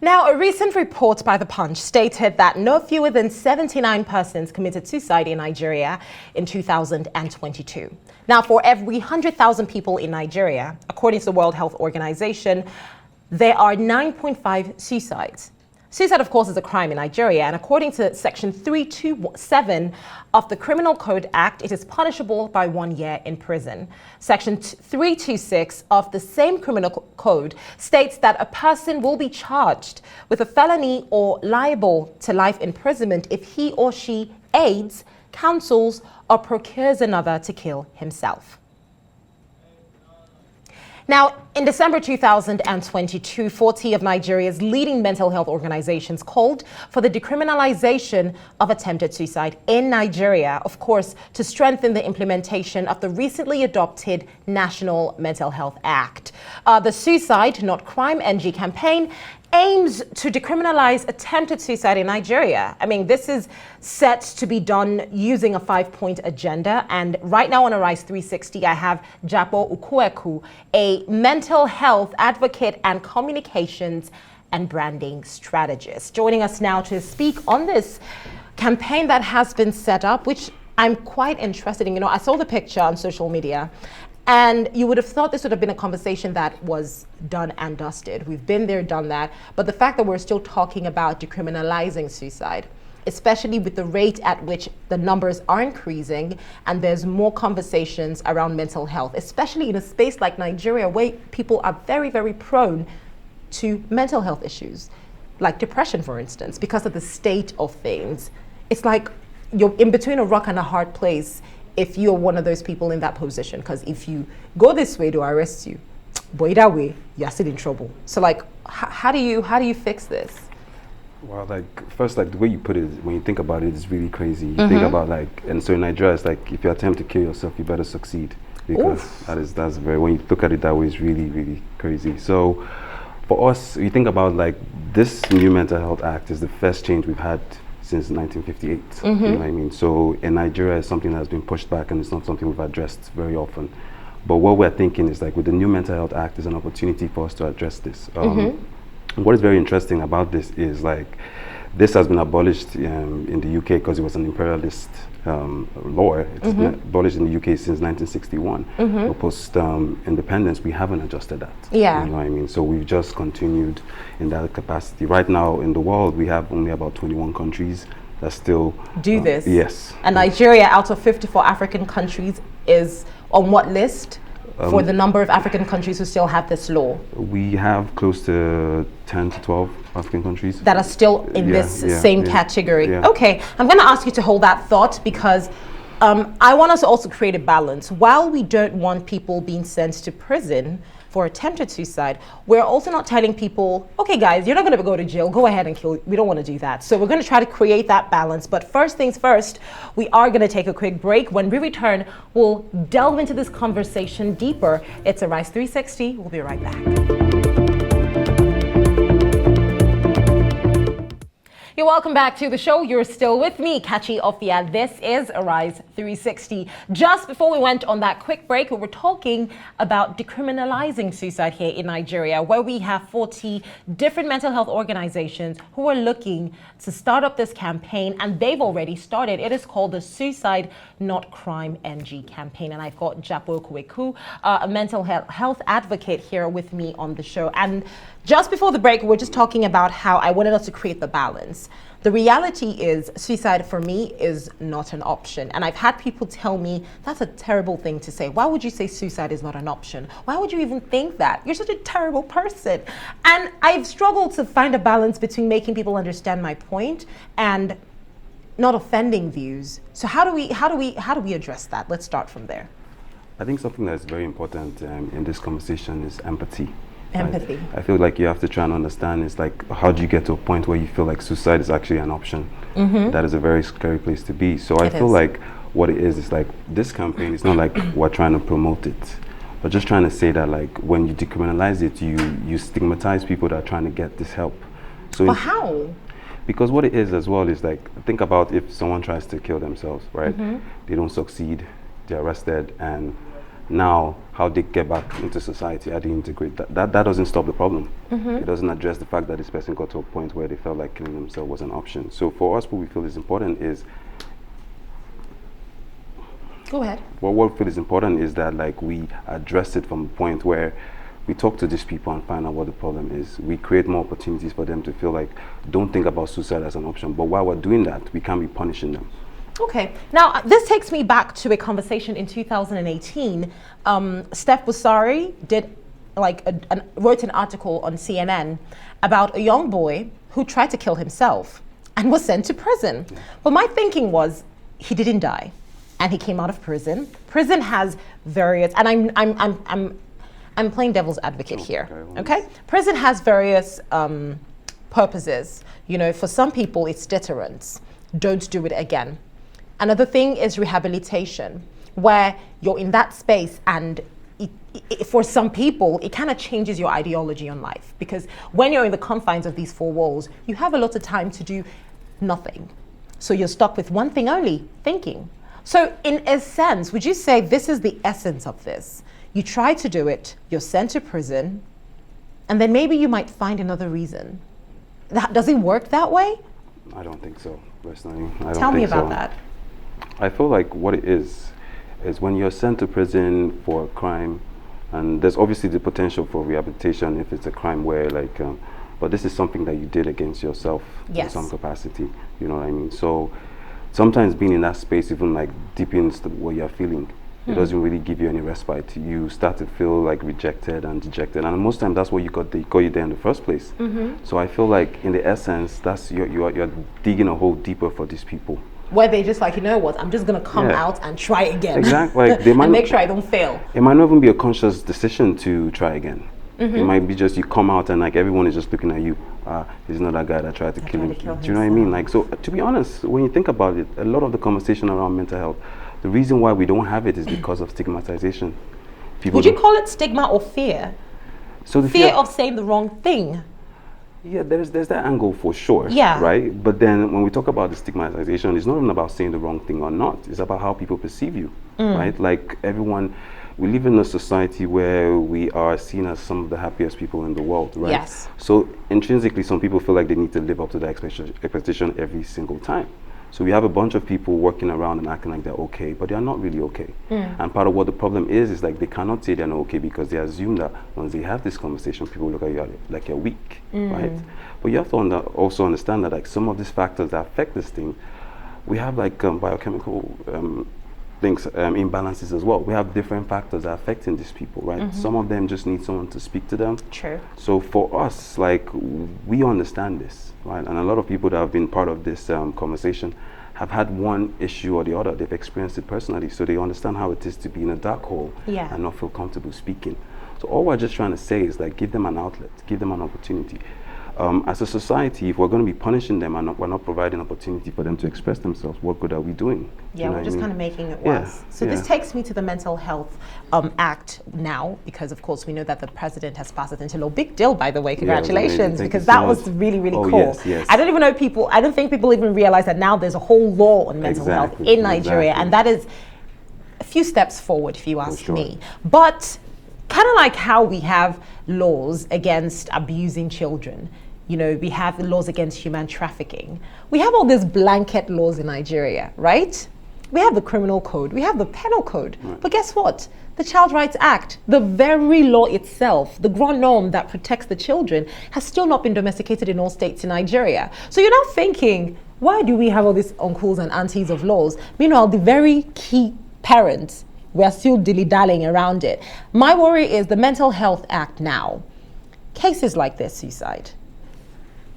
Now, a recent report by The Punch stated that no fewer than 79 persons committed suicide in Nigeria in 2022. Now, for every 100,000 people in Nigeria, according to the World Health Organization, there are 9.5 suicides. Suicide, of course, is a crime in Nigeria, and according to Section 327 of the Criminal Code Act, it is punishable by 1 year in prison. Section 326 of the same criminal code states that a person will be charged with a felony or liable to life imprisonment if he or she aids, counsels, or procures another to kill himself. Now, in December 2022, 40 of Nigeria's leading mental health organizations called for the decriminalization of attempted suicide in Nigeria, of course, to strengthen the implementation of the recently adopted National Mental Health Act. The Suicide Not Crime NG campaign aims to decriminalize attempted suicide in Nigeria. I mean, this is set to be done using a 5-point agenda. And right now on Arise 360, I have Jakpo Ukueku, a mental health advocate and communications and branding strategist, joining us now to speak on this campaign that has been set up, which I'm quite interested in. You know, I saw the picture on social media, and you would have thought this would have been a conversation that was done and dusted. We've been there, done that. But the fact that we're still talking about decriminalizing suicide, especially with the rate at which the numbers are increasing and there's more conversations around mental health, especially in a space like Nigeria where people are very, very prone to mental health issues, like depression, for instance, because of the state of things. It's like you're in between a rock and a hard place if you're one of those people in that position, because if you go this way, they'll arrest you, but either way, you're still in trouble. So like, how do you fix this? Well, like, first, like, the way you put it, when you think about it, it's really crazy. You think about, like, and so in Nigeria, it's like, if you attempt to kill yourself, you better succeed. Because that's very, when you look at it that way, it's really, really crazy. So for us, you think about, like, this new Mental Health Act is the first change we've had since 1958, you know what I mean? So in Nigeria, it's something that's been pushed back and it's not something we've addressed very often. But what we're thinking is, like, with the new Mental Health Act, is an opportunity for us to address this. What is very interesting about this is, like, this has been abolished in the UK because it was an imperialist law. It's been abolished in the UK since 1961. But post-independence, we haven't adjusted that. Yeah. You know what I mean? So we've just continued in that capacity. Right now in the world, we have only about 21 countries that still do this. Yes. And Nigeria, out of 54 African countries, is on what list? For the number of African countries who still have this law? We have close to 10 to 12 African countries that are still in this same category. Okay, I'm going to ask you to hold that thought, because I want us to also create a balance. While we don't want people being sent to prison for attempted suicide, we're also not telling people, okay guys, you're not going to go to jail, go ahead and kill. We don't want to do that. So we're going to try to create that balance. But first things first, we are going to take a quick break. When we return, we'll delve into this conversation deeper. It's Arise 360. We'll be right back. You're welcome back to the show. You're still with me, Kachi Ofia. This is Arise 360. Just before we went on that quick break, we were talking about decriminalizing suicide here in Nigeria, where we have 40 different mental health organizations who are looking to start up this campaign, and they've already started. It is called the Suicide Not Crime NG campaign, and I've got Jakpo Ukueku, a mental health advocate, here with me on the show. And just before the break, we were just talking about how I wanted us to create the balance. The reality is, suicide for me is not an option. And I've had people tell me, that's a terrible thing to say. Why would you say suicide is not an option? Why would you even think that? You're such a terrible person. And I've struggled to find a balance between making people understand my point and not offending views. So how do we address that? Let's start from there. I think something that's very important in this conversation is empathy. Empathy. Right? I feel like you have to try and understand, is like, how do you get to a point where you feel like suicide is actually an option? That is a very scary place to be. So I feel like what it is like, this campaign is not like we're trying to promote it, but just trying to say that, like, when you decriminalize it, you stigmatize people that are trying to get this help. So but how? Because what it is as well is, like, think about if someone tries to kill themselves, right? They don't succeed, they're arrested, and Now, how they get back into society, how they integrate, that doesn't stop the problem. It doesn't address the fact that this person got to a point where they felt like killing themselves was an option. So for us, what we feel is important is, Go ahead. what we feel is important is that like we address it from the point where we talk to these people and find out what the problem is. We create more opportunities for them to feel like, don't think about suicide as an option. But while we're doing that, we can't be punishing them. Okay. Now, this takes me back to a conversation in 2018. Steph Busari did wrote an article on CNN about a young boy who tried to kill himself and was sent to prison. Yeah. But my thinking was, he didn't die, and he came out of prison. Prison has various, and I'm playing devil's advocate here. Okay. Prison has various purposes. You know, for some people, it's deterrence. Don't do it again. Another thing is rehabilitation, where you're in that space, and for some people, it kind of changes your ideology on life, because when you're in the confines of these four walls, you have a lot of time to do nothing. So you're stuck with one thing only, thinking. So in a sense, would you say this is the essence of this? You try to do it, you're sent to prison, and then maybe you might find another reason. That doesn't work that way? I don't think so, personally. I don't Tell me think about so. that. I feel like what it is when you're sent to prison for a crime, and there's obviously the potential for rehabilitation if it's a crime where but this is something that you did against yourself in some capacity, you know what I mean? So sometimes being in that space even like deepens what you're feeling. It doesn't really give you any respite. You start to feel like rejected and dejected, and most times that's what got you there in the first place. So I feel like in the essence, that's you're digging a hole deeper for these people. Where they just like, you know what, I'm just gonna come out and try again. Exactly. Like they might and make sure I don't fail. It might not even be a conscious decision to try again. It might be just you come out and like everyone is just looking at you. He's not that guy that tried to kill him. Do you know what I mean? Like, so to be honest, when you think about it, a lot of the conversation around mental health, the reason why we don't have it is because of stigmatization. Would you call it stigma or fear? So the fear of saying the wrong thing. Yeah, there's that angle for sure. Yeah. Right? But then when we talk about the stigmatization, it's not even about saying the wrong thing or not. It's about how people perceive you. Right? Like everyone, we live in a society where we are seen as some of the happiest people in the world, right? Yes. So intrinsically, some people feel like they need to live up to that expectation every single time. So we have a bunch of people working around and acting like they're okay, but they're not really okay. And part of what the problem is like they cannot say they're not okay because they assume that once they have this conversation, people look at you like you're weak, right? But you have to also understand that like some of these factors that affect this thing, we have like biochemical things, imbalances as well. We have different factors that are affecting these people, right? Some of them just need someone to speak to them. True. So for us, like, we understand this, right? And a lot of people that have been part of this conversation have had one issue or the other. They've experienced it personally, so they understand how it is to be in a dark hole and not feel comfortable speaking. So all we're just trying to say is like, give them an outlet, give them an opportunity. As a society, if we're going to be punishing them and we're not providing opportunity for them to express themselves, what good are we doing? Yeah, we're just kind of making it worse. So this takes me to the Mental Health Act now, because of course we know that the president has passed it into law. Big deal, by the way. Congratulations, because that was really, really cool. Yes. I don't even know I don't think people even realize that now there's a whole law on mental health in Nigeria, and that is a few steps forward, if you ask me. But kind of like how we have laws against abusing children. You know, we have laws against human trafficking. We have all these blanket laws in Nigeria, right? We have the criminal code, we have the penal code. But guess what? The Child Rights Act, the very law itself, the grand norm that protects the children, has still not been domesticated in all states in Nigeria. So you're now thinking, why do we have all these uncles and aunties of laws? Meanwhile, the very key parents, we're still dilly-dallying around it. My worry is the Mental Health Act now. Cases like this, suicide.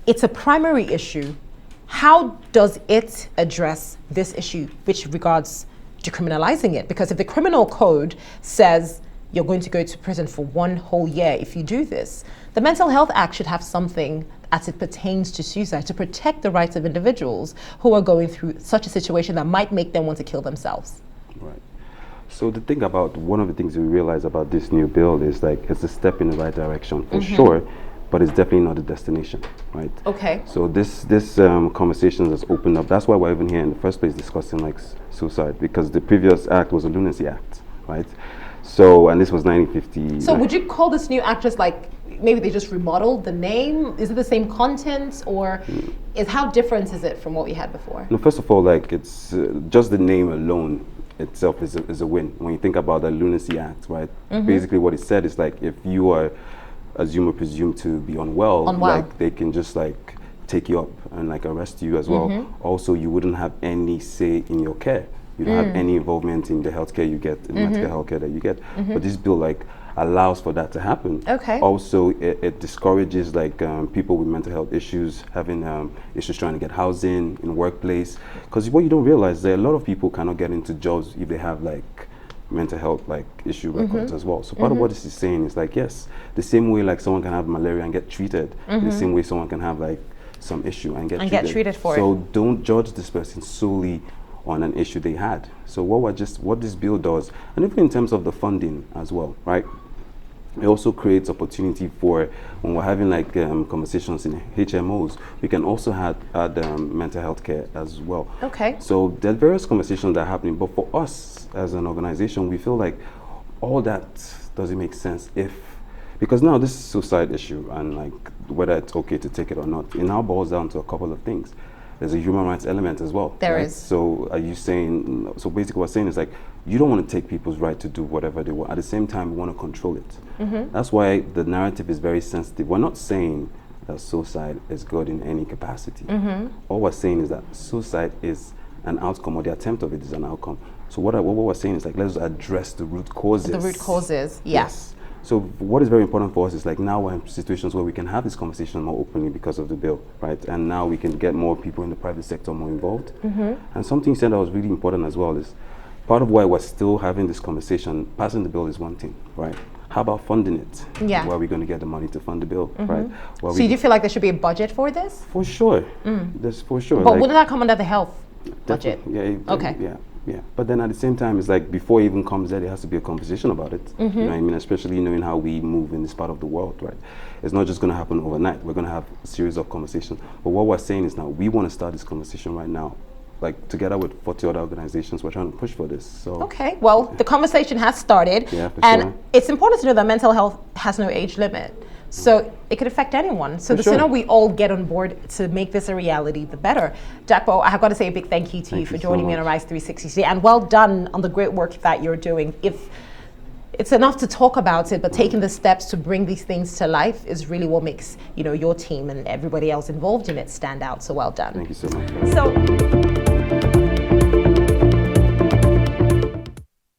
It's a primary issue. How does it address this issue, which regards decriminalizing it? Because if the criminal code says you're going to go to prison for 1 whole year if you do this, the Mental Health Act should have something as it pertains to suicide to protect the rights of individuals who are going through such a situation that might make them want to kill themselves. Right. So the thing about, one of the things we realize about this new bill is like, it's a step in the right direction for sure, but it's definitely not the destination, right? Okay. So this conversation has opened up. That's why we're even here in the first place discussing like suicide, because the previous act was a lunacy act, right? So, and this was 1950. So would you call this new act just like, maybe they just remodeled the name? Is it the same content, or how different is it from what we had before? No, first of all, like it's just the name alone itself is a win. When you think about the Lunacy Act, right? Basically what it said is like, if you are assumed or presumed to be unwell, like they can just like take you up and like arrest you as well. Also, you wouldn't have any say in your care. You don't have any involvement in the healthcare you get, in the medical healthcare that you get. But this bill like allows for that to happen. Also, it discourages like people with mental health issues having issues trying to get housing in workplace. Because what you don't realize, there are a lot of people cannot get into jobs if they have like mental health like issue records as well. So part of what this is saying is like, yes, the same way like someone can have malaria and get treated, the same way someone can have like some issue and get treated for it. So don't judge this person solely on an issue they had. So what this bill does, and even in terms of the funding as well, right? It also creates opportunity for, when we're having like conversations in HMOs, we can also add mental health care as well. So there are various conversations that are happening, but for us as an organization, we feel like all that doesn't make sense because now this is a suicide issue, and like whether it's okay to take it or not, it now boils down to a couple of things. There's a human rights element as well. There is. So are you saying, so basically what we're saying is like, you don't want to take people's right to do whatever they want. At the same time, we want to control it. That's why the narrative is very sensitive. We're not saying that suicide is good in any capacity. All we're saying is that suicide is an outcome, or the attempt of it is an outcome. So what we're saying is like, let's address the root causes. The root causes, yes. So what is very important for us is like, now we're in situations where we can have this conversation more openly because of the bill, right? And now we can get more people in the private sector more involved. And something you said that was really important as well is, part of why we're still having this conversation, passing the bill is one thing, right? How about funding it? Where are we going to get the money to fund the bill, right? So do you feel like there should be a budget for this? For sure, there's for sure. But like, wouldn't that come under the health budget? Yeah. But then at the same time, it's like, before it even comes there has to be a conversation about it. You know what I mean? Especially knowing how we move in this part of the world, right? It's not just going to happen overnight. We're going to have a series of conversations. But what we're saying is now, we want to start this conversation right now. Like, together with 40 other organizations, we're trying to push for this. So well, the conversation has started. And it's important to know that mental health has no age limit. So it could affect anyone. So the sooner we all get on board to make this a reality, the better. Jakpo, I have got to say a big thank you to you for joining me on Arise 360 today, and well done on the great work that you're doing. If it's enough to talk about it, but taking the steps to bring these things to life is really what makes, you know, your team and everybody else involved in it stand out. So well done. Thank you so much. So